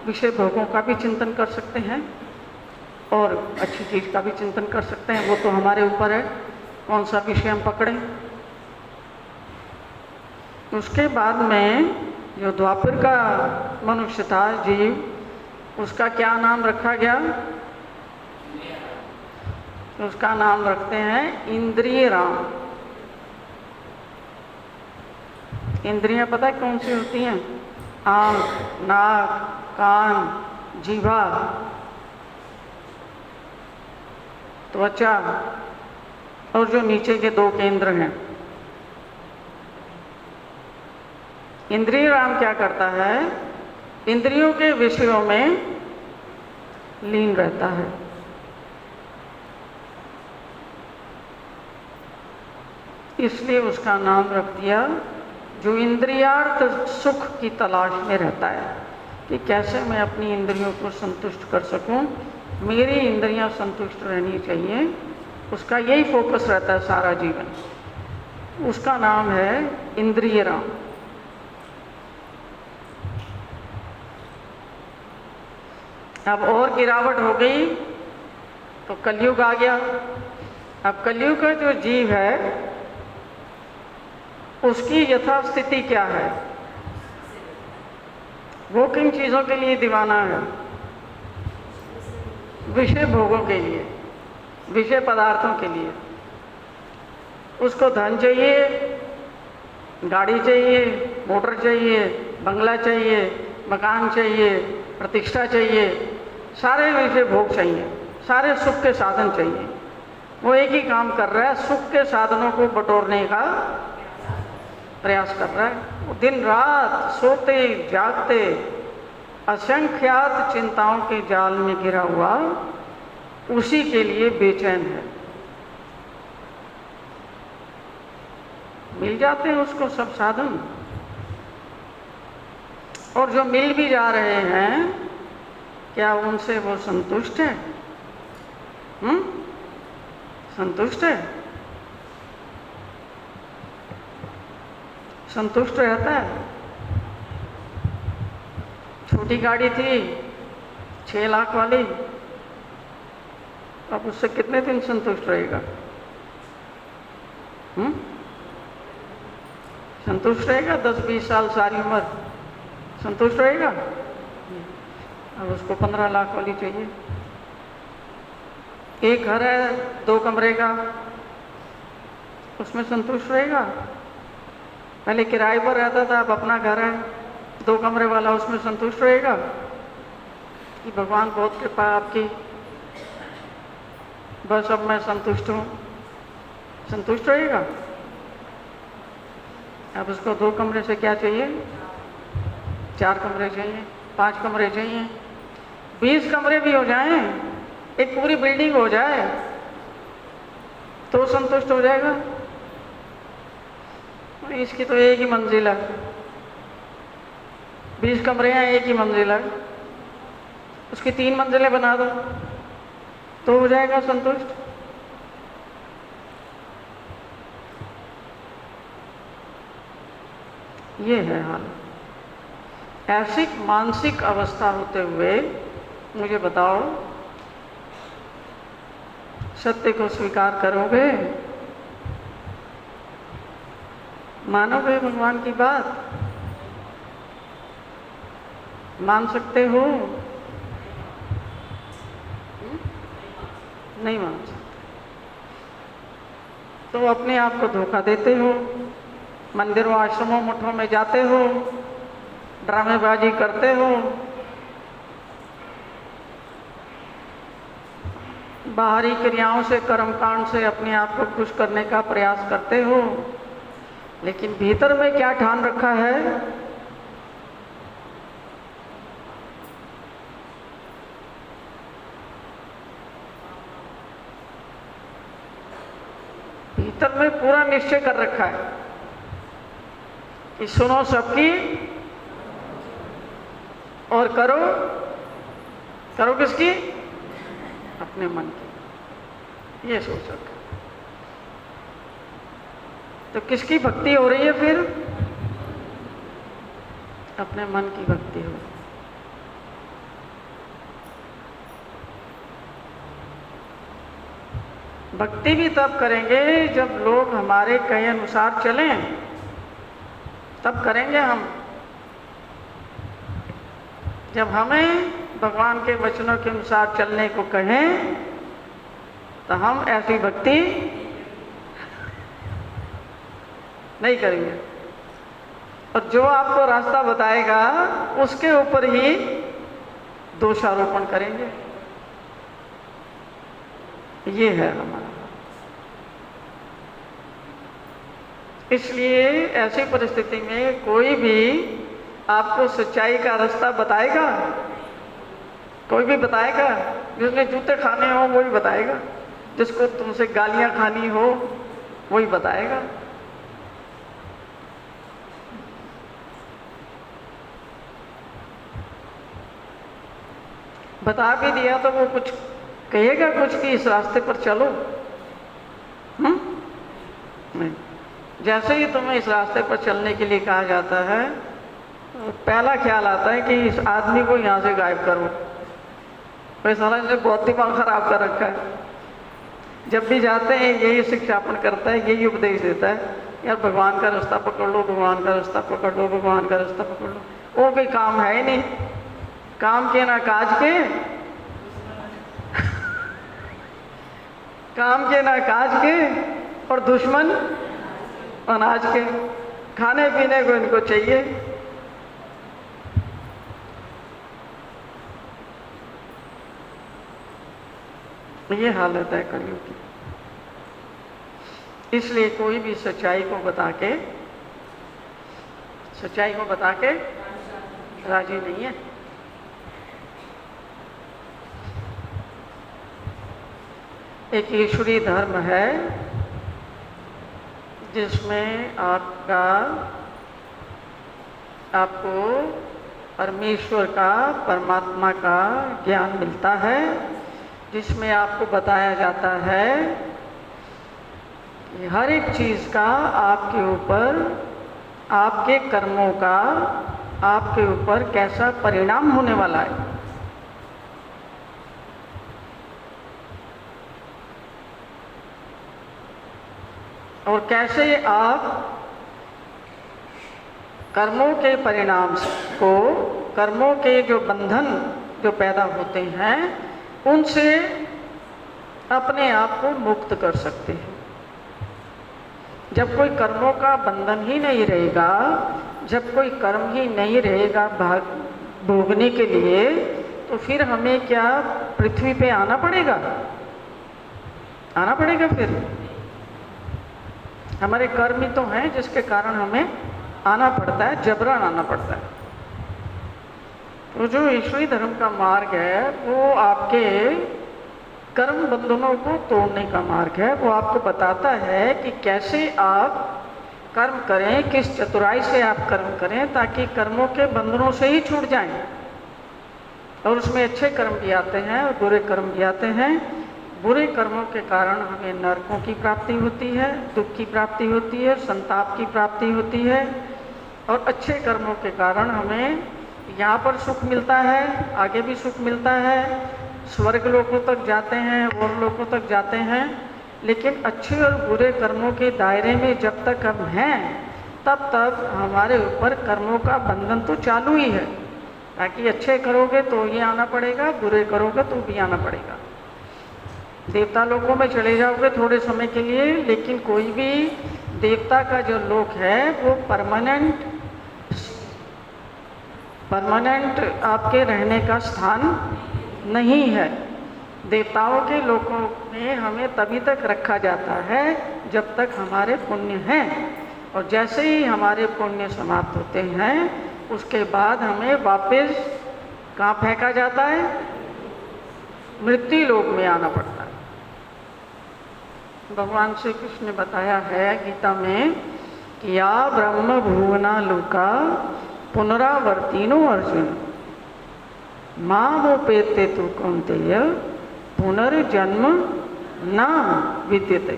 विषय भोगों का भी चिंतन कर सकते हैं और अच्छी चीज़ का भी चिंतन कर सकते हैं। वो तो हमारे ऊपर है कौन सा विषय हम पकड़ें। उसके बाद में जो द्वापर का मनुष्य था जीव, उसका क्या नाम रखा गया? उसका नाम रखते हैं इंद्रिय राम। इंद्रियां पता है कौन सी होती हैं? आँख, नाक, कान, जीवा, त्वचा और जो नीचे के 2 केंद्र हैं। इंद्रिय राम क्या करता है? इंद्रियों के विषयों में लीन रहता है। इसलिए उसका नाम रख दिया जो इंद्रियार्थ सुख की तलाश में रहता है कि कैसे मैं अपनी इंद्रियों को संतुष्ट कर सकूं, मेरी इंद्रियां संतुष्ट रहनी चाहिए। उसका यही फोकस रहता है सारा जीवन। उसका नाम है इंद्रिय राम। अब और गिरावट हो गई तो कलयुग आ गया। अब कलयुग का जो जीव है उसकी यथास्थिति क्या है? वो किन चीज़ों के लिए दीवाना है? विषय भोगों के लिए, विषय पदार्थों के लिए। उसको धन चाहिए, गाड़ी चाहिए, मोटर चाहिए, बंगला चाहिए, मकान चाहिए, प्रतिष्ठा चाहिए, सारे विषय भोग चाहिए, सारे सुख के साधन चाहिए। वो एक ही काम कर रहा है, सुख के साधनों को बटोरने का प्रयास कर रहा है। वो दिन रात सोते जागते असंख्यात चिंताओं के जाल में घिरा हुआ उसी के लिए बेचैन है। मिल जाते हैं उसको सब साधन, और जो मिल भी जा रहे हैं क्या उनसे वो संतुष्ट है? संतुष्ट है? संतुष्ट रहता है? छोटी गाड़ी थी 6 लाख वाली, अब उससे कितने दिन संतुष्ट रहेगा? संतुष्ट रहेगा? 10-20 साल सारी उम्र संतुष्ट रहेगा? अब उसको 15 लाख वाली चाहिए। एक घर है 2 कमरे का, उसमें संतुष्ट रहेगा? पहले किराए पर रहता था, अब अपना घर है 2 कमरे वाला, उसमें संतुष्ट रहेगा? कि भगवान बहुत कृपा आपकी, बस अब मैं संतुष्ट हूँ, संतुष्ट रहेगा? अब उसको 2 कमरे से क्या चाहिए? 4 कमरे चाहिए, 5 कमरे चाहिए, 20 कमरे भी हो जाएं, एक पूरी बिल्डिंग हो जाए तो संतुष्ट हो जाएगा? इसकी तो एक ही मंजिल है, 20 कमरे हैं, एक ही मंजिल है, उसकी 3 मंजिलें बना दो तो हो जाएगा संतुष्ट? ये है हाल। ऐसी मानसिक अवस्था होते हुए मुझे बताओ, सत्य को स्वीकार करोगे? मानोगे भगवान की बात? मान सकते हो? नहीं मान सकते तो अपने आप को धोखा देते हो। मंदिरों, आश्रमों, मठों में जाते हो, ड्रामेबाजी करते हो, बाहरी क्रियाओं से, कर्मकांड से अपने आप को खुश करने का प्रयास करते हो, लेकिन भीतर में क्या ठान रखा है? भीतर में पूरा निश्चय कर रखा है कि सुनो सबकी और करो किसकी? अपने मन की। ये सोच रखा। तो किसकी भक्ति हो रही है फिर? अपने मन की भक्ति हो। भक्ति भी तब करेंगे जब लोग हमारे कहे अनुसार चलें, तब करेंगे हम। जब हमें भगवान के वचनों के अनुसार चलने को कहें तो हम ऐसी भक्ति नहीं करेंगे, और जो आपको रास्ता बताएगा उसके ऊपर ही दोषारोपण करेंगे। ये है हमारा। इसलिए ऐसी परिस्थिति में कोई भी आपको सच्चाई का रास्ता बताएगा? कोई भी बताएगा? जिसने जूते खाने हो वही बताएगा, जिसको तुमसे गालियां खानी हो वही बताएगा। बता भी दिया तो वो कुछ कहेगा कुछ कि इस रास्ते पर चलो? नहीं। जैसे ही तुम्हें इस रास्ते पर चलने के लिए कहा जाता है, पहला ख्याल आता है कि इस आदमी को यहाँ से गायब करो, कोई साला ने बहुत दिमाग खराब कर रखा है। जब भी जाते हैं यही शिक्षापन करता है, यही उपदेश देता है, यार भगवान का रास्ता पकड़ लो, भगवान का रास्ता पकड़ लो, भगवान का रास्ता पकड़ लो। वो कोई काम है ही नहीं, काम के ना काज के काम के ना काज के, और दुश्मन अनाज के। खाने पीने को इनको चाहिए। ये हालत है कलयुग की। इसलिए कोई भी सच्चाई को बता के राजी नहीं है। एक ईश्वरीय धर्म है जिसमें आपको परमेश्वर का, परमात्मा का ज्ञान मिलता है, जिसमें आपको बताया जाता है कि हर एक चीज़ का आपके ऊपर, आपके कर्मों का आपके ऊपर कैसा परिणाम होने वाला है। और कैसे आप कर्मों के परिणाम को, कर्मों के जो बंधन जो पैदा होते हैं, उनसे अपने आप को मुक्त कर सकते हैं। जब कोई कर्मों का बंधन ही नहीं रहेगा, जब कोई कर्म ही नहीं रहेगा भोगने के लिए, तो फिर हमें क्या पृथ्वी पे आना पड़ेगा? फिर हमारे कर्म ही तो हैं जिसके कारण हमें आना पड़ता है, जबरन आना पड़ता है। तो जो ईश्वरीय धर्म का मार्ग है वो आपके कर्म बंधनों को तोड़ने का मार्ग है। वो आपको बताता है कि कैसे आप कर्म करें, किस चतुराई से आप कर्म करें ताकि कर्मों के बंधनों से ही छूट जाएं। और उसमें अच्छे कर्म भी आते हैं और बुरे कर्म भी आते हैं। बुरे कर्मों के कारण हमें नरकों की प्राप्ति होती है, दुख की प्राप्ति होती है, संताप की प्राप्ति होती है। और अच्छे कर्मों के कारण हमें यहाँ पर सुख मिलता है, आगे भी सुख मिलता है, स्वर्ग लोकों तक जाते हैं और लोकों तक जाते हैं। लेकिन अच्छे और बुरे कर्मों के दायरे में जब तक हम हैं तब तक हमारे ऊपर कर्मों का बंधन तो चालू ही है। ताकि अच्छे करोगे तो ये आना पड़ेगा, बुरे करोगे तो भी आना पड़ेगा। देवता लोकों में चले जाओगे थोड़े समय के लिए, लेकिन कोई भी देवता का जो लोक है वो परमानेंट आपके रहने का स्थान नहीं है। देवताओं के लोकों में हमें तभी तक रखा जाता है जब तक हमारे पुण्य हैं, और जैसे ही हमारे पुण्य समाप्त होते हैं उसके बाद हमें वापस कहाँ फेंका जाता है? मृत्यु लोक में आना पड़ता है। भगवान श्री कृष्ण ने बताया है गीता में कि या ब्रह्म भुवना लोका पुनरावर्तिनो अर्जुन मामुपेते तु कौन्तेय पुनर्जन्म न विद्यते।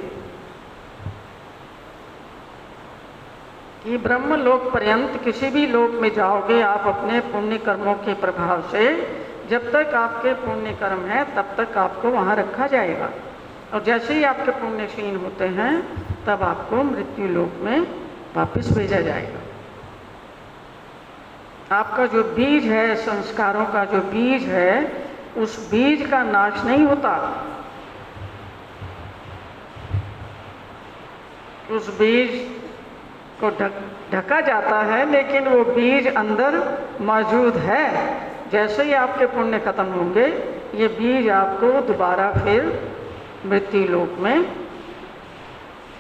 कि ब्रह्म लोक पर्यंत किसी भी लोक में जाओगे आप अपने पुण्य कर्मों के प्रभाव से, जब तक आपके पुण्य कर्म है तब तक आपको वहाँ रखा जाएगा। और जैसे ही आपके पुण्य क्षीण होते हैं तब आपको मृत्यु लोक में वापस भेजा जाएगा। आपका जो बीज है, संस्कारों का जो बीज है, उस बीज का नाश नहीं होता। उस बीज को ढका जाता है लेकिन वो बीज अंदर मौजूद है। जैसे ही आपके पुण्य खत्म होंगे ये बीज आपको दोबारा फिर मृत्यु लोक में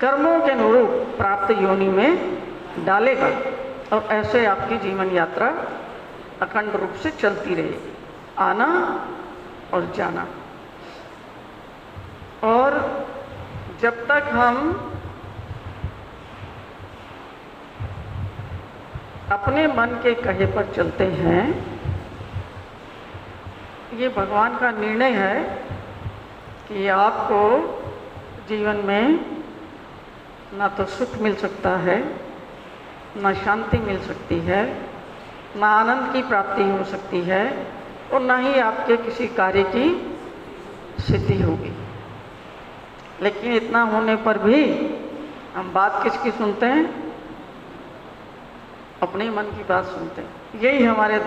कर्मों के अनुरूप प्राप्त योनि में डालेगा। और ऐसे आपकी जीवन यात्रा अखंड रूप से चलती रहेगी, आना और जाना। और जब तक हम अपने मन के कहे पर चलते हैं, ये भगवान का निर्णय है कि आपको जीवन में ना तो सुख मिल सकता है, ना शांति मिल सकती है, ना आनंद की प्राप्ति हो सकती है, और ना ही आपके किसी कार्य की सिद्धि होगी। लेकिन इतना होने पर भी हम बात किसकी सुनते हैं? अपने मन की बात सुनते हैं। यही हमारे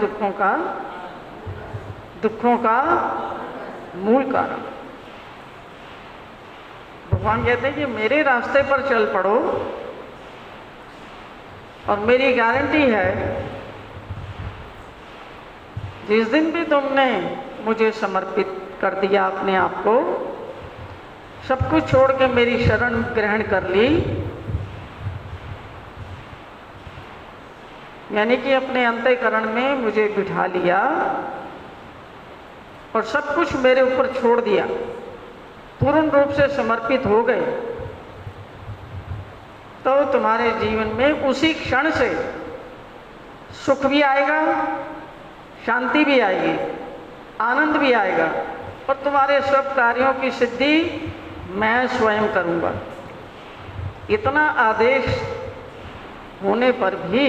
दुखों का मूल कारण। भगवान कहते हैं कि मेरे रास्ते पर चल पड़ो और मेरी गारंटी है जिस दिन भी तुमने मुझे समर्पित कर दिया अपने आप को, सब कुछ छोड़ के मेरी शरण ग्रहण कर ली, यानी कि अपने अंतःकरण में मुझे बिठा लिया और सब कुछ मेरे ऊपर छोड़ दिया, पूर्ण रूप से समर्पित हो गए, तो तुम्हारे जीवन में उसी क्षण से सुख भी आएगा, शांति भी आएगी, आनंद भी आएगा और तुम्हारे सब कार्यों की सिद्धि मैं स्वयं करूंगा। इतना आदेश होने पर भी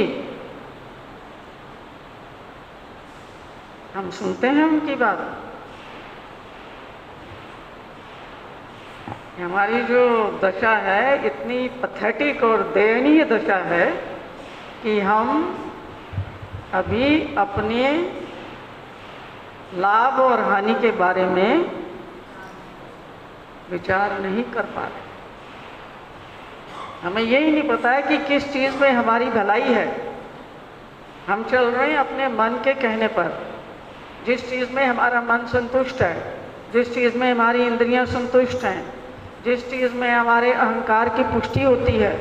हम सुनते हैं उनकी बात। हमारी जो दशा है इतनी पैथेटिक और दयनीय दशा है कि हम अभी अपने लाभ और हानि के बारे में विचार नहीं कर पा रहे। हमें यही नहीं पता है कि किस चीज़ में हमारी भलाई है। हम चल रहे हैं अपने मन के कहने पर। जिस चीज़ में हमारा मन संतुष्ट है, जिस चीज़ में हमारी इंद्रियां संतुष्ट हैं, जिस चीज़ में हमारे अहंकार की पुष्टि होती है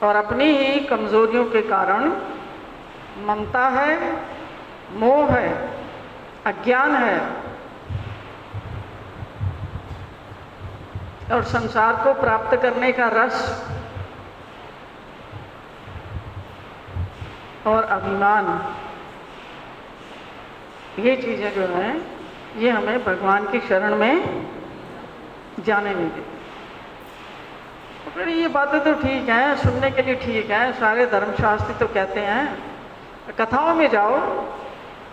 और अपनी ही कमजोरियों के कारण ममता है, मोह है, अज्ञान है और संसार को प्राप्त करने का रस और अभिमान, ये चीज़ें जो हैं ये हमें भगवान की शरण में जाने नहीं देती। तो फिर ये बातें तो ठीक हैं, सुनने के लिए ठीक है, सारे धर्मशास्त्री तो कहते हैं। कथाओं में जाओ,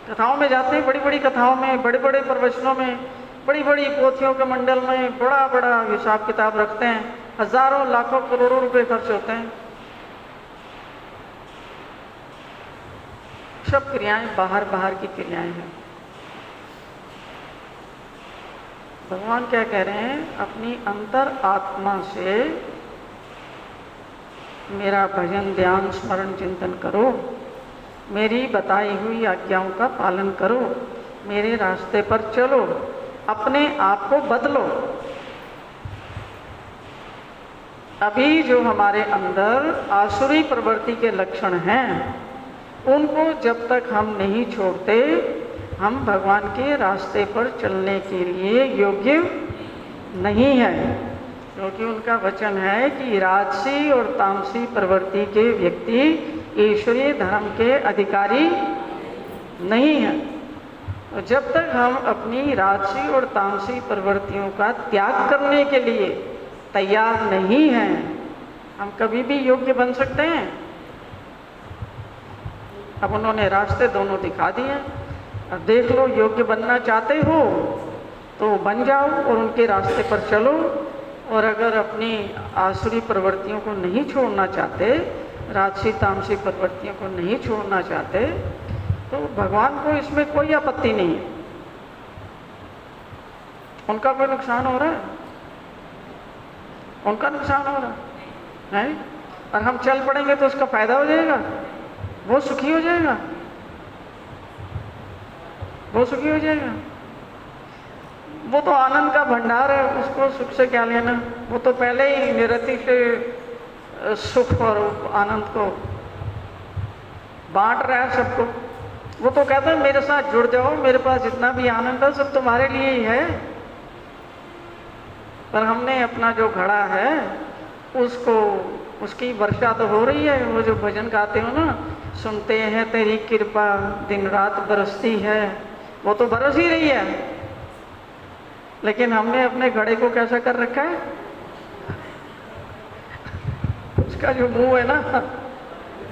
कथाओं में जाते हैं, बड़ी बड़ी कथाओं में, बड़े बड़े प्रवचनों में, बड़ी बड़ी पोथियों के मंडल में बड़ा बड़ा हिसाब किताब रखते हैं, हजारों लाखों करोड़ों रुपए खर्च होते हैं। सब क्रियाएं बाहर बाहर की क्रियाएं हैं। भगवान क्या कह रहे हैं? अपनी अंतर आत्मा से मेरा भजन, ध्यान, स्मरण, चिंतन करो, मेरी बताई हुई आज्ञाओं का पालन करो, मेरे रास्ते पर चलो, अपने आप को बदलो। अभी जो हमारे अंदर आसुरी प्रवृत्ति के लक्षण हैं, उनको जब तक हम नहीं छोड़ते, हम भगवान के रास्ते पर चलने के लिए योग्य नहीं है। क्योंकि उनका वचन है कि राजसी और तामसी प्रवृत्ति के व्यक्ति ईश्वरीय धर्म के अधिकारी नहीं हैं। तो जब तक हम अपनी राजसी और तामसी प्रवृत्तियों का त्याग करने के लिए तैयार नहीं हैं, हम कभी भी योग्य बन सकते हैं? अब उन्होंने रास्ते दोनों दिखा दिए। अब देख लो, योग्य बनना चाहते हो तो बन जाओ और उनके रास्ते पर चलो, और अगर अपनी आसुरी प्रवृत्तियों को नहीं छोड़ना चाहते, राजसी तामसी प्रवृत्तियों को नहीं छोड़ना चाहते, तो भगवान को इसमें कोई आपत्ति नहीं है। उनका कोई नुकसान हो रहा है? उनका नुकसान हो रहा है? और हम चल पड़ेंगे तो उसका फायदा हो जाएगा, वो सुखी हो जाएगा, वो सुखी हो जाएगा। वो तो आनंद का भंडार है, उसको सुख से क्या लेना? वो तो पहले ही निरति से सुख और आनंद को बांट रहा है सबको। वो तो कहता है मेरे साथ जुड़ जाओ, मेरे पास जितना भी आनंद है सब तुम्हारे लिए ही है। पर हमने अपना जो घड़ा है उसको, उसकी वर्षा तो हो रही है। वो जो भजन गाते हो ना, सुनते हैं तेरी कृपा दिन रात बरसती है, वो तो बरस ही रही है। लेकिन हमने अपने घड़े को कैसा कर रखा है? उसका जो मुंह है ना,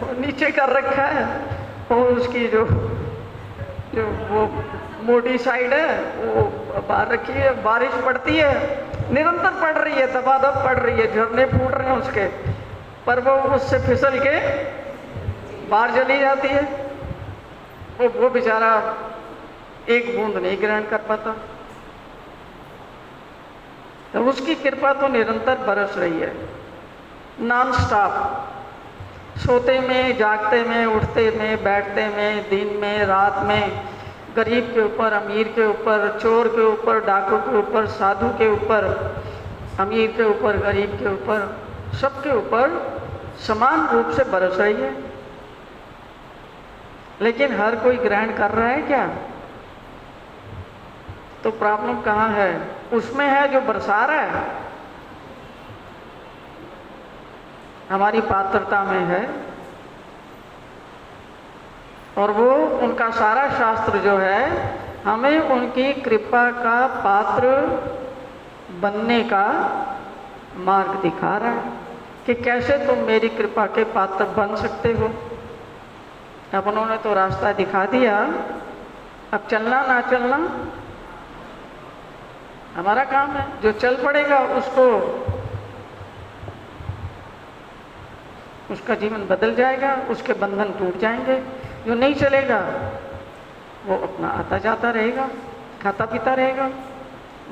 वो नीचे कर रखा है। और उसकी जो जो वो मोटी साइड है वो बाहर रखी है, बारिश पड़ती है, निरंतर पड़ रही है, दबादब पड़ रही है, झरने फूट रहे हैं उसके, पर वो उससे फिसल के बाहर चली जाती है। वो बेचारा एक बूंद नहीं ग्रहण कर पाता। तो उसकी कृपा तो निरंतर बरस रही है, नॉन स्टॉप, सोते में, जागते में, उठते में, बैठते में, दिन में, रात में, गरीब के ऊपर, अमीर के ऊपर, चोर के ऊपर, डाकू के ऊपर, साधु के ऊपर, अमीर के ऊपर, गरीब के ऊपर, सबके ऊपर समान रूप से बरस रही है। लेकिन हर कोई ग्रहण कर रहा है क्या? तो प्रॉब्लम कहाँ है? उसमें है जो बरसा रहा है, हमारी पात्रता में है। और वो उनका सारा शास्त्र जो है हमें उनकी कृपा का पात्र बनने का मार्ग दिखा रहा है कि कैसे तुम मेरी कृपा के पात्र बन सकते हो। अब उन्होंने तो रास्ता दिखा दिया, अब चलना ना चलना हमारा काम है। जो चल पड़ेगा उसका जीवन बदल जाएगा, उसके बंधन टूट जाएंगे। जो नहीं चलेगा वो अपना आता जाता रहेगा, खाता पीता रहेगा,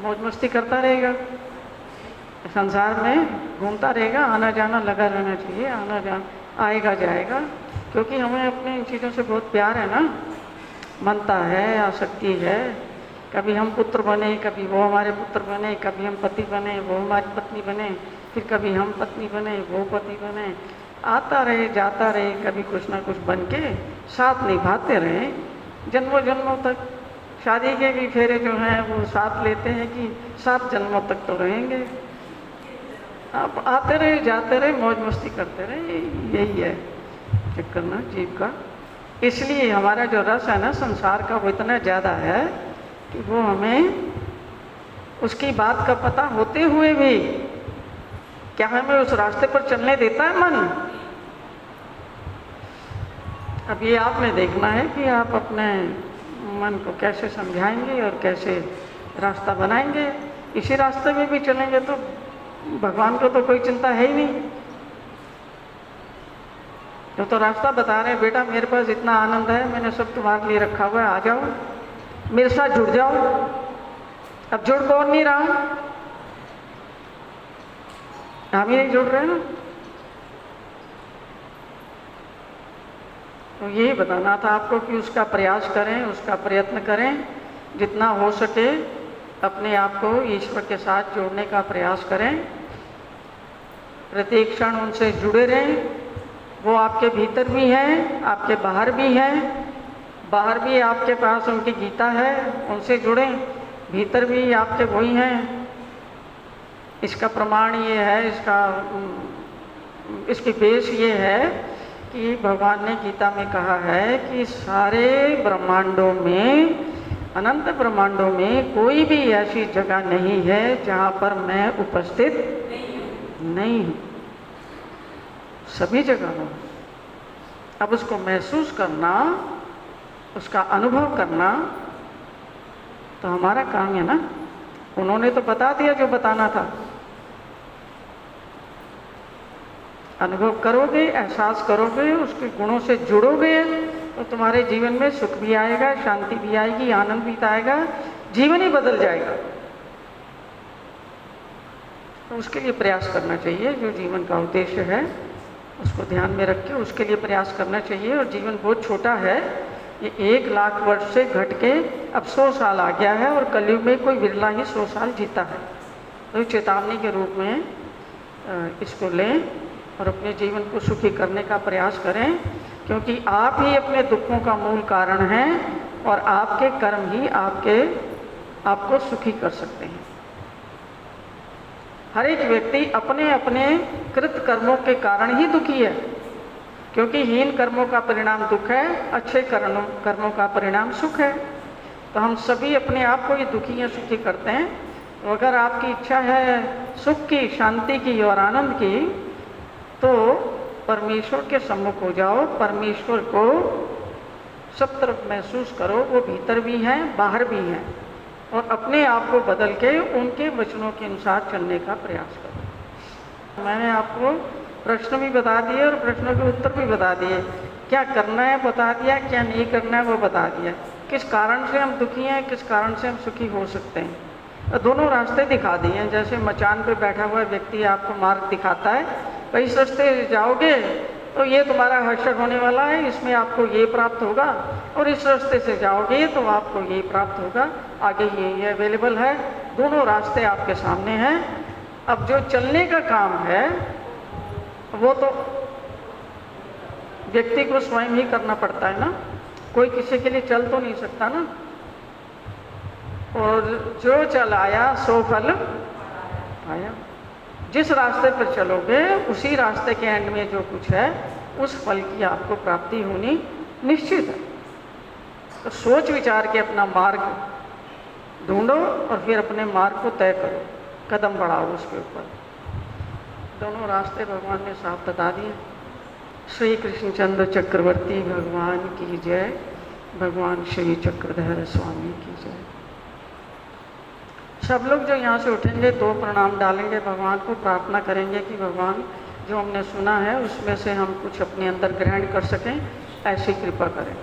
मौज मस्ती करता रहेगा, संसार में घूमता रहेगा। आना जाना लगा रहना चाहिए, आना जाना आएगा जाएगा, क्योंकि हमें अपने इन चीज़ों से बहुत प्यार है ना, मनता है, आसक्ति है। कभी हम पुत्र बने, कभी वो हमारे पुत्र बने, कभी हम पति बने, वो हमारी पत्नी बने, फिर कभी हम पत्नी बने, वो पति बने, आता रहे जाता रहे, कभी कुछ ना कुछ बन के साथ निभाते रहे जन्मों जन्मों तक। शादी के भी फेरे जो हैं वो साथ लेते हैं कि 7 जन्मों तक तो रहेंगे। आप आते रहे जाते रहे, मौज मस्ती करते रहे, यही है चक्कर ना जीव का। इसलिए हमारा जो रस है ना संसार का, वो इतना ज़्यादा है कि वो हमें उसकी बात का पता होते हुए भी क्या हमें उस रास्ते पर चलने देता है मन। अब ये आपने देखना है कि आप अपने मन को कैसे समझाएंगे और कैसे रास्ता बनाएंगे। इसी रास्ते में भी चलेंगे तो भगवान को तो कोई चिंता है ही नहीं। तो रास्ता बता रहे हैं, बेटा मेरे पास इतना आनंद है, मैंने सब तुम्हारे लिए रखा हुआ है, आ जाओ मेरे साथ जुड़ जाओ। अब जुड़ कौन नहीं रहा? हम ही नहीं जुड़ रहे ना। तो यही बताना था आपको कि उसका प्रयास करें, उसका प्रयत्न करें, जितना हो सके अपने आप को ईश्वर के साथ जोड़ने का प्रयास करें। प्रत्येक क्षण उनसे जुड़े रहें। वो आपके भीतर भी हैं, आपके बाहर भी हैं। बाहर भी आपके पास उनकी गीता है, उनसे जुड़ें। भीतर भी आपके वही हैं। इसका प्रमाण ये है, इसकी बेस ये है कि भगवान ने गीता में कहा है कि सारे ब्रह्मांडों में, अनंत ब्रह्मांडों में कोई भी ऐसी जगह नहीं है जहाँ पर मैं उपस्थित नहीं हूँ। सभी जगह हूँ। अब उसको महसूस करना, उसका अनुभव करना तो हमारा काम है ना। उन्होंने तो बता दिया जो बताना था। अनुभव करोगे, एहसास करोगे, उसके गुणों से जुड़ोगे तो तुम्हारे जीवन में सुख भी आएगा, शांति भी आएगी, आनंद भी आएगा, जीवन ही बदल जाएगा। तो उसके लिए प्रयास करना चाहिए। जो जीवन का उद्देश्य है उसको ध्यान में रख के उसके लिए प्रयास करना चाहिए। और जीवन बहुत छोटा है, ये 1 लाख वर्ष से घट के अब 100 साल आ गया है और कलयुग में कोई बिरला ही 100 साल जीता है। तो चेतावनी के रूप में इसको लें और अपने जीवन को सुखी करने का प्रयास करें, क्योंकि आप ही अपने दुखों का मूल कारण हैं और आपके कर्म ही आपको सुखी कर सकते हैं। हर एक व्यक्ति अपने अपने कृत कर्मों के कारण ही दुखी है, क्योंकि हीन कर्मों का परिणाम दुख है, अच्छे कर्मों का परिणाम सुख है। तो हम सभी अपने आप को ही दुखी या सुखी करते हैं। तो अगर आपकी इच्छा है सुख की, शांति की और आनंद की, तो परमेश्वर के सम्मुख हो जाओ, परमेश्वर को सब तरफ महसूस करो, वो भीतर भी हैं बाहर भी हैं, और अपने आप को बदल के उनके वचनों के अनुसार चलने का प्रयास करो। मैंने आपको प्रश्न भी बता दिए और प्रश्नों के उत्तर भी बता दिए, क्या करना है बता दिया, क्या नहीं करना है वो बता दिया, किस कारण से हम दुखी हैं, किस कारण से हम सुखी हो सकते हैं, दोनों रास्ते दिखा दिए हैं। जैसे मचान पे बैठा हुआ व्यक्ति आपको मार्ग दिखाता है, भाई इस रास्ते जाओगे तो ये तुम्हारा हर्षक होने वाला है, इसमें आपको ये प्राप्त होगा, और इस रास्ते से जाओगे तो आपको ये प्राप्त होगा, आगे ये अवेलेबल है। दोनों रास्ते आपके सामने हैं। अब जो चलने का काम है वो तो व्यक्ति को स्वयं ही करना पड़ता है ना, कोई किसी के लिए चल तो नहीं सकता ना। और जो चल आया सो फल आया। जिस रास्ते पर चलोगे उसी रास्ते के एंड में जो कुछ है उस फल की आपको प्राप्ति होनी निश्चित है। तो सोच विचार के अपना मार्ग ढूंढो और फिर अपने मार्ग को तय करो, कदम बढ़ाओ उसके ऊपर। दोनों रास्ते भगवान ने साफ बता दिए। श्री कृष्णचंद्र चक्रवर्ती भगवान की जय, भगवान श्री चक्रधर स्वामी की जय। सब लोग जो यहाँ से उठेंगे 2 प्रणाम डालेंगे, भगवान को प्रार्थना करेंगे कि भगवान जो हमने सुना है उसमें से हम कुछ अपने अंदर ग्रहण कर सकें, ऐसी कृपा करें।